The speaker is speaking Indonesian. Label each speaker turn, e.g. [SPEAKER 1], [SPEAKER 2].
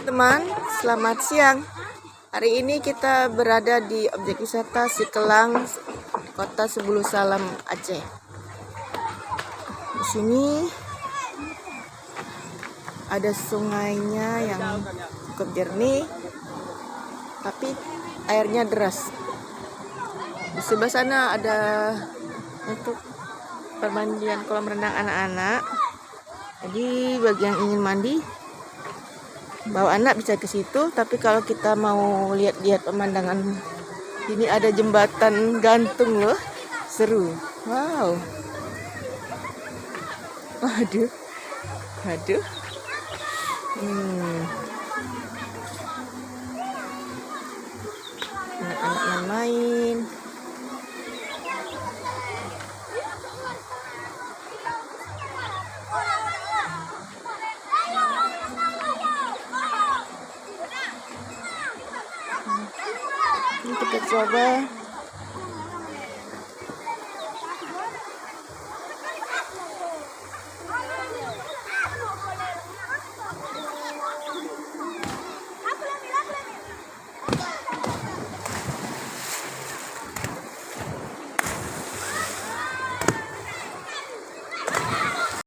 [SPEAKER 1] teman-teman, selamat siang. Hari ini kita berada di objek wisata Sikelang, Kota Sebulu Salam, Aceh. Di sini ada sungainya yang cukup jernih, tapi airnya deras. Di sebelah sana ada untuk permandian kolam renang anak-anak. Jadi bagi yang ingin mandi, bawa anak bisa ke situ. Tapi kalau kita mau lihat-lihat pemandangan, ini ada jembatan gantung loh, seru. Wow, waduh, waduh. Anak-anak main. Ini kita coba